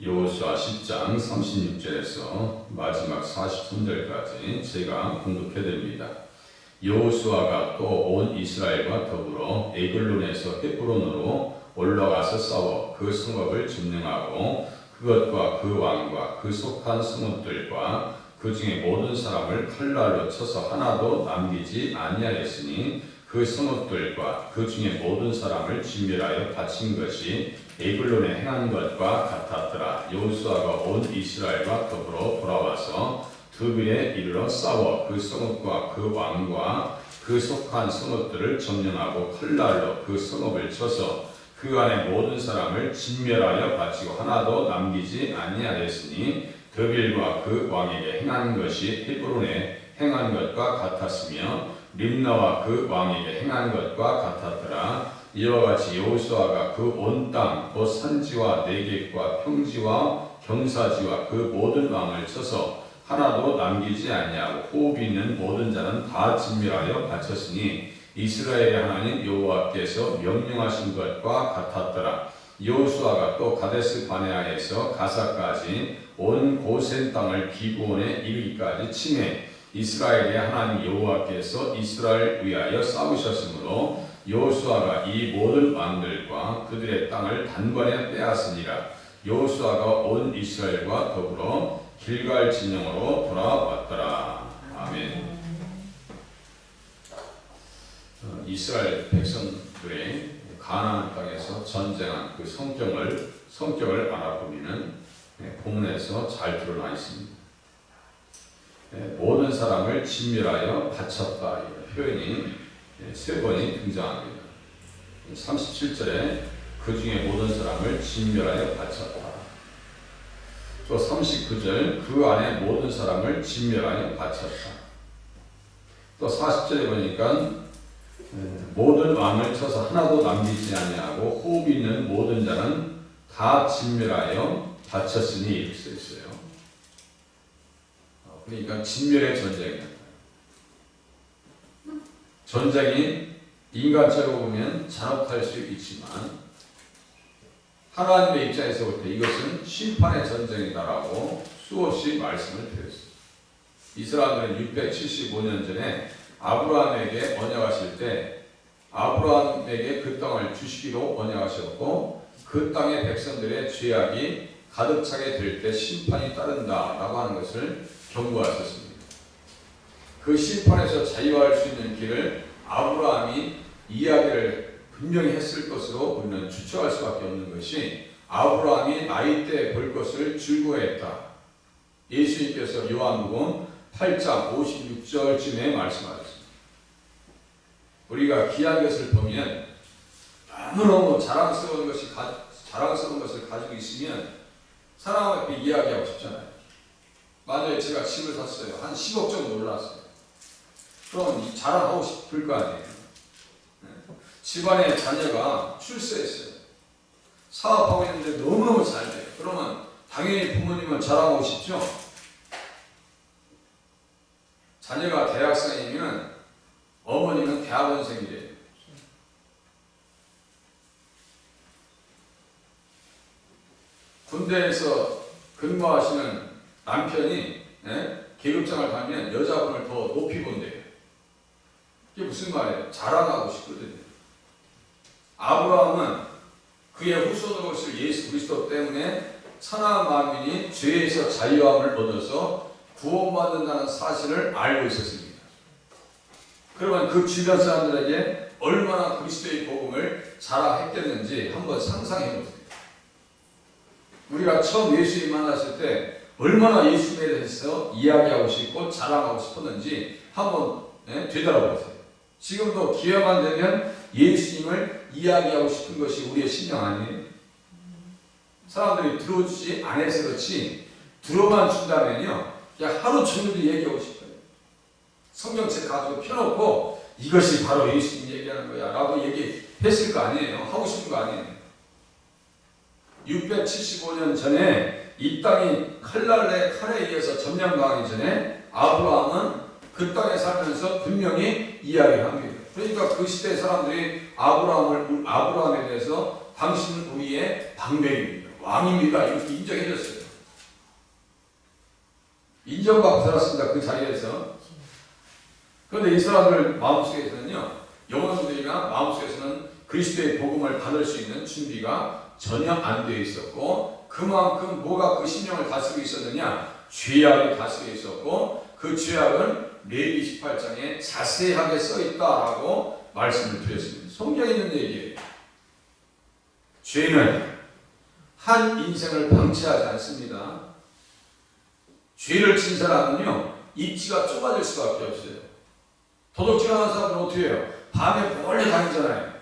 여호수아 10장 36절에서 마지막 43절까지 제가 공독해드립니다. 여호수아가 또 온 이스라엘과 더불어 에글론에서 헤브론으로 올라가서 싸워 그 성읍을 점령하고 그것과 그 왕과 그 속한 성읍들과 그 중에 모든 사람을 칼날로 쳐서 하나도 남기지 아니하였으니 그 성읍들과 그 중에 모든 사람을 진멸하여 바친 것이 에글론에 행한 것과 같았더라. 여호수아가 온 이스라엘과 더불어 돌아와서 드빌에 이르러 싸워 그 성읍과 그 왕과 그 속한 성읍들을 점령하고 칼날로 그 성읍을 쳐서 그 안에 모든 사람을 진멸하여 바치고 하나도 남기지 아니하였으니 드빌과 그 왕에게 행한 것이 헤브론에 행한 것과 같았으며 림나와 그 왕에게 행한 것과 같았더라. 이와 같이 여호수아가 그 온 땅 곧 산지와 내겝과 평지와 경사지와 그 모든 왕을 쳐서 하나도 남기지 아니하고 호흡이 있는 모든 자는 다 진멸하여 바쳤으니 이스라엘의 하나님 여호와께서 명령하신 것과 같았더라. 여호수아가 또 가데스 바네아에서 가사까지 온 고센 땅을 기브온에 이르기까지 치매 이스라엘의 하나님 여호와께서 이스라엘을 위하여 싸우셨으므로 여호수아가 이 모든 왕들과 그들의 땅을 단번에 빼앗으니라. 여호수아가 온 이스라엘과 더불어 길갈 진영으로 돌아왔더라. 아멘. 이스라엘 백성들의 가나안 땅에서 전쟁한 그 성격을 알아보면 본문에서 잘 드러나 있습니다. 모든 사람을 진멸하여 바쳤다. 이 표현이 세 번이 등장합니다. 37절에 그 중에 모든 사람을 진멸하여 바쳤다. 또 39절 그 안에 모든 사람을 진멸하여 바쳤다. 또 40절에 보니까 모든 왕을 쳐서 하나도 남기지 아니하고 호흡 있는 모든 자는 다 진멸하여 바쳤으니 이렇게 써 있어요. 그러니까 진멸의 전쟁이다. 전쟁이 인간적으로 보면 잔혹할 수 있지만 하나님의 입장에서 볼 때 이것은 심판의 전쟁이다라고 수없이 말씀을 드렸습니다. 이 사람들은 675년 전에 아브라함에게 언약하실 때 아브라함에게 그 땅을 주시기로 언약하셨고 그 땅의 백성들의 죄악이 가득 차게 될 때 심판이 따른다라고 하는 것을 경고하셨습니다. 그 심판에서 자유할 수 있는 길을 아브라함이 이야기를 분명히 했을 것으로 우리는 추측할 수밖에 없는 것이 아브라함이 나이 때 볼 것을 즐거워했다. 예수님께서 요한복음 8장 56절쯤에 말씀하셨습니다. 우리가 귀한 것을 보면 너무너무 자랑스러운 것을 가지고 있으면 사람 앞에 이야기하고 싶잖아요. 만약에 제가 집을 샀어요. 한 10억 정도 올랐어요. 그럼 자랑하고 싶을 거 아니에요. 집안에 자녀가 출세했어요. 사업하고 있는데 너무너무 잘 돼요. 그러면 당연히 부모님은 자랑하고 싶죠. 자녀가 대학생이면 어머니는 대학원생이래요. 군대에서 근무하시는 남편이 계급장을 가면 여자분을 더 높이 본대요. 이게 무슨 말이에요? 자랑하고 싶거든요. 아브라함은 그의 후손으로 오실 예수 그리스도 때문에 천하 만민이 죄에서 자유함을 얻어서 구원받는다는 사실을 알고 있었습니다. 그러면 그 주변 사람들에게 얼마나 그리스도의 복음을 자랑했겠는지 한번 상상해 보세요. 우리가 처음 예수님 만났을 때 얼마나 예수님에 대해서 이야기하고 싶고 자랑하고 싶었는지 한번 되돌아보세요. 지금도 기회만 되면 예수님을 이야기하고 싶은 것이 우리의 심령 아니에요? 사람들이 들어주지 않아서 그렇지 들어만 준다면요 그냥 하루 종일 얘기하고 싶어요. 성경책 가지고 펴놓고 이것이 바로 예수님 얘기하는 거야 라고 얘기했을 거 아니에요? 하고 싶은 거 아니에요? 675년 전에 이 땅이 칼에 의해서 점령당하기 전에 아브라함은 그 땅에 살면서 분명히 이야기를 합니다. 그러니까 그 시대 사람들이 아브라함에 대해서 당신은 우리의 방백입니다. 왕입니다. 이렇게 인정해줬어요. 인정받고 살았습니다. 그 자리에서. 그런데 이 사람들 마음속에서는요, 영혼들이가 마음속에서는 그리스도의 복음을 받을 수 있는 준비가 전혀 안 되어 있었고, 그만큼 뭐가 그 심령을 다스리고 있었느냐? 죄악이 다스리고 있었고, 그 죄악은 레위기 18장에 자세하게 써 있다라고 말씀을 드렸습니다. 성경에 있는 얘기예요. 죄는 한 인생을 방치하지 않습니다. 죄를 진 사람은요, 입지가 좁아질 수밖에 없어요. 도둑질하는 사람들은 어떻게 해요? 밤에 몰래 다니잖아요.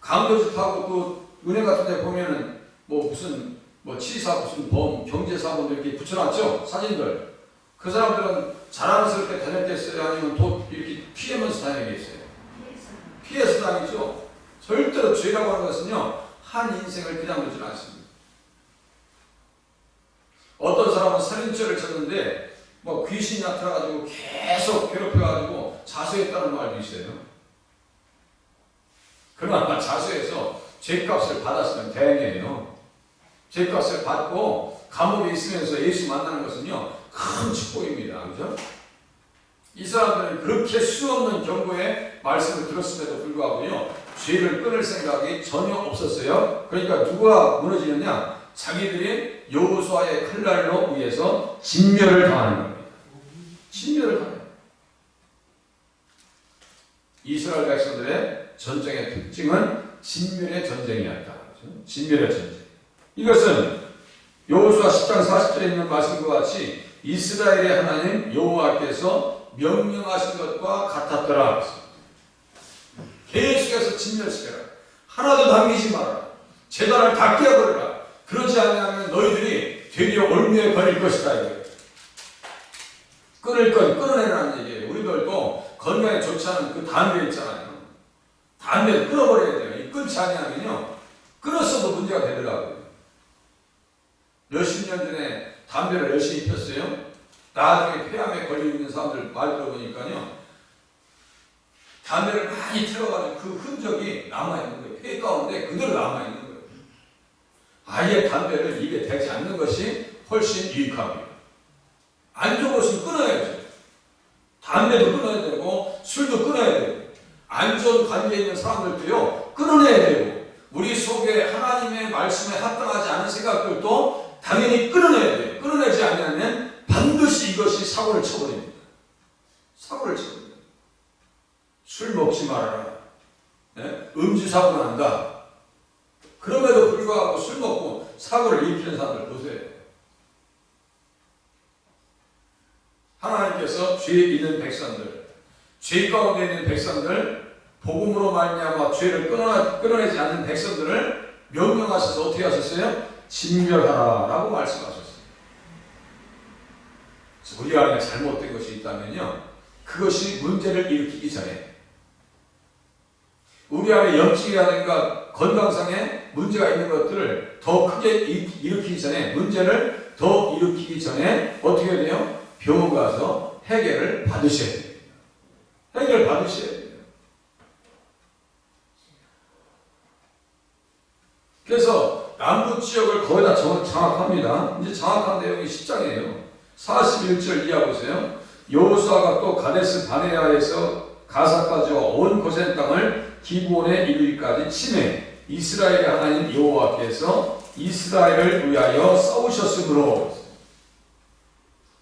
강도짓 하고 그 은행 같은 데 보면은 무슨 치사, 무슨 범, 경제사범들 이렇게 붙여놨죠? 사진들. 그 사람들은 자랑스럽게 다녔겠어요? 아니면 이렇게 피하면서 다니겠어요? 피해서 다니죠? 절대로 죄라고 하는 것은요, 한 인생을 그냥 두지 않습니다. 어떤 사람은 살인죄를 쳤는데 귀신이 나타나가지고 계속 괴롭혀가지고 자수했다는 말도 있어요. 그러나 자수해서 죄값을 받았으면 다행이에요. 죄값을 받고 감옥에 있으면서 예수 만나는 것은요, 큰 축복입니다. 그죠? 이 사람들은 그렇게 수없는 경고의 말씀을 들었음에도 불구하고요, 죄를 끊을 생각이 전혀 없었어요. 그러니까 누가 무너지느냐? 자기들이 여호수아의 칼날로 의해서 진멸을 당하는 겁니다. 진멸을 당해요. 이스라엘 백성들의 전쟁의 특징은 진멸의 전쟁이었다. 그렇죠? 진멸의 전쟁. 이것은 여호수아 10장 40절에 있는 말씀과 같이 이스라엘의 하나님 여호와께서 명령하신 것과 같았더라. 계속해서 진멸시켜라. 하나도 남기지 마라. 제단을 다 깨어버려라. 그러지 않으면 너희들이 되려 올무에 걸릴 것이다. 끊을 건 끊어내라는 얘기예요. 우리들도 건강에 좋지 않은 그 담배 있잖아요. 담배 끊어버려야 돼요. 끊지 않으면요, 끊었어도 문제가 되더라고요. 몇십 년 전에 담배를 열심히 폈어요. 나중에 폐암에 걸려 있는 사람들 말 들어보니까요, 담배를 많이 틀어가지고 그 흔적이 남아있는 거예요. 폐 가운데 그대로 남아있는 거예요. 아예 담배를 입에 대지 않는 것이 훨씬 유익합니다. 안 좋은 것은 끊어야죠. 담배도 끊어야 되고 술도 끊어야 되고 안 좋은 관계에 있는 사람들도요, 끊어내야 되고 우리 속에 하나님의 말씀에 합당하지 않은 생각들도 당연히 끊어내야 돼요. 끊어내지 않으면 반드시 이것이 사고를 쳐버립니다. 사고를 쳐버립니다. 술 먹지 말아라. 네? 음주 사고 난다. 그럼에도 불구하고 술 먹고 사고를 일으키는 사람들 보세요. 하나님께서 죄에 있는 백성들, 죄 가운데 있는 백성들, 복음으로 말미암아 죄를 끊어내지 않는 백성들을 명령하셔서 어떻게 하셨어요? 진멸하라라고 말씀하셨어요. 우리 안에 잘못된 것이 있다면요, 그것이 문제를 일으키기 전에, 우리 안에 염증이라든가 건강상에 문제가 있는 것들을 더 크게 일으키기 전에, 문제를 더 일으키기 전에 어떻게 해야 돼요? 병원 가서 해결을 받으셔야 됩니다. 해결을 받으셔야 돼요. 그래서 남부 지역을 거의 다 장악합니다. 이제 장악한 내용이 10장이에요. 41절 이하 보세요. 여호수아가 또 가데스 바네아에서 가사까지와 온 고센 땅을 기브온에 이르기까지 치매 이스라엘의 하나님 여호와께서 이스라엘을 위하여 싸우셨으므로.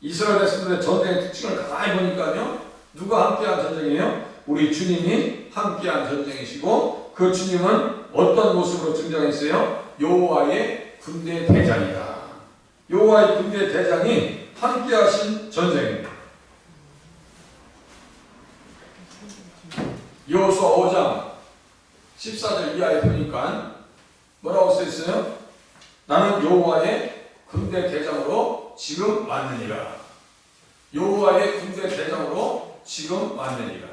이스라엘 백성들의 전쟁의 특징을 가만히 보니까요, 누가 함께한 전쟁이에요? 우리 주님이 함께한 전쟁이시고, 그 주님은 어떤 모습으로 등장했어요? 여호와의 군대 대장이다. 여호와의 군대 대장이 함께하신 전쟁입니다. 여호수아 5장 14절 이하에 보니까 뭐라고 써있어요? 나는 여호와의 군대 대장으로 지금 왔느니라. 여호와의 군대 대장으로 지금 왔느니라.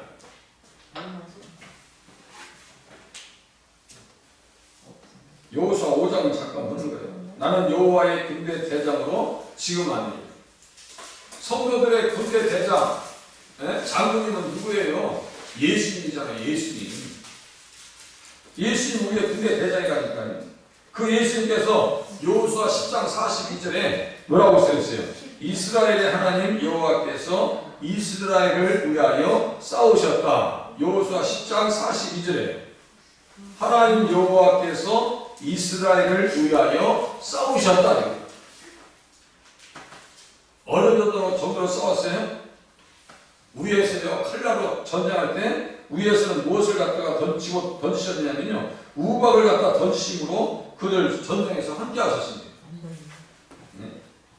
여호수아 5장을 잠깐 보는 거예요. 나는 여호와의 군대 대장으로 지금 왔느니라. 성도들의 군대 대장, 장군님은 누구예요? 예수님이잖아요. 예수님. 예수님 우리의 군대 대장이라니까요. 그 예수님께서 여호수아 10장 42절에 뭐라고 써있어요? 이스라엘의 하나님 여호와께서 이스라엘을 위하여 싸우셨다. 여호수아 10장 42절에 하나님 여호와께서 이스라엘을 위하여 싸우셨다. 어느 정도로 싸웠어요? 위에서요, 칼날로 전쟁할 때 위에서는 무엇을 갖다가 던지셨냐면요, 우박을 갖다 던지심으로 그들 전쟁에서 함께 하셨습니다.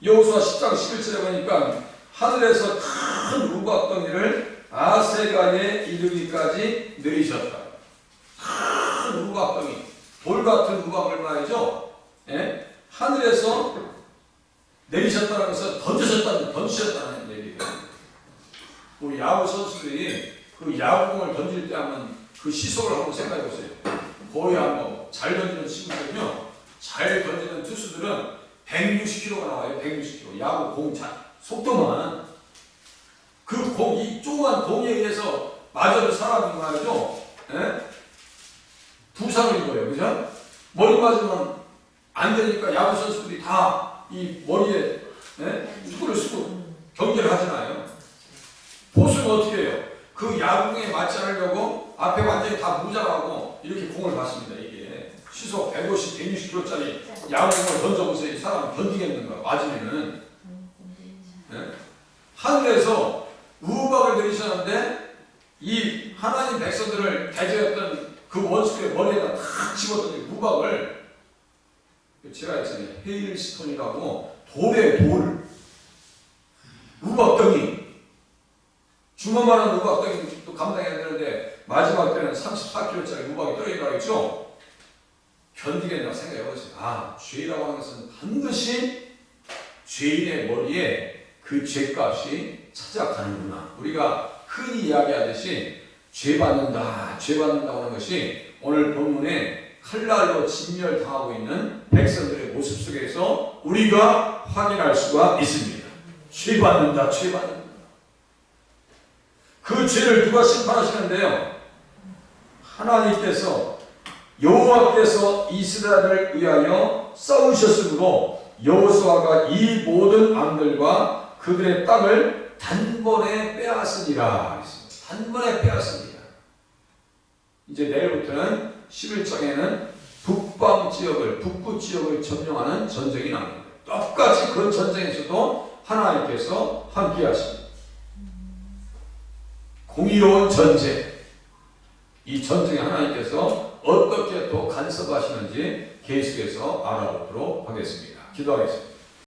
여호수아 10장 11절에 보니까 하늘에서 큰 우박덩이를 아세가에 이르기까지 내리셨다. 큰 우박덩이, 돌 같은 우박을 말이죠. 예? 하늘에서 내리셨다는 것은 던지셨다는 얘기예요. 우리 야구 선수들이 그 야구공을 던질 때 하면 그 시속을 한번 생각해 보세요. 거의 한번 잘 던지는 친구들은요, 잘 던지는 투수들은 160km가 나와요. 160km. 야구 공 속도만. 그 공, 이 조그만 공에 의해서 맞아도 사람이 말이죠. 예? 부상을 입어요. 그죠? 머리 맞으면 안 되니까 야구 선수들이 다 이 머리에 축구를 쓰고 경기를 하잖아요. 포수는 어떻게 해요? 그 야구공에 맞지 않으려고 앞에 완전히 다 무장하고 이렇게 공을 받습니다. 이게 시속 150, 160km짜리 야구공을 던져보세요. 이 사람 견디겠는가? 맞으면은. 하늘에서 우박을 내리셨는데 이 하나님 백성들을 대적했던 그 원수의 머리에다 탁 집어던진 우박을, 제가 했잖아요. 헤일스톤이라고 돌에 돌, 우박덩이, 주먹만한 우박덩이 또 감당해야 되는데 마지막 때는 34kg짜리 우박이 떨어지더라고 했죠. 견디겠나 생각해보세요. 아, 죄라고 하는 것은 반드시 죄인의 머리에 그 죄값이 찾아가는구나. 우리가 흔히 이야기하듯이 죄 받는다 하는 것이 오늘 본문에 칼날로 진멸당하고 있는 백성들의 모습 속에서 우리가 확인할 수가 있습니다. 죄 받는다. 그 죄를 누가 심판하시는데요? 하나님께서 여호와께서 이스라엘을 위하여 싸우셨으므로 여호수아가 이 모든 왕들과 그들의 땅을 단번에 빼앗으리라. 단번에 빼앗으리라. 이제 내일부터는 11장에는 북부 지역을 점령하는 전쟁이 나옵니다. 똑같이 그 전쟁에서도 하나님께서 함께 하십니다. 공의로운 전쟁. 이 전쟁에 하나님께서 어떻게 또 간섭하시는지 계속해서 알아보도록 하겠습니다. 기도하겠습니다.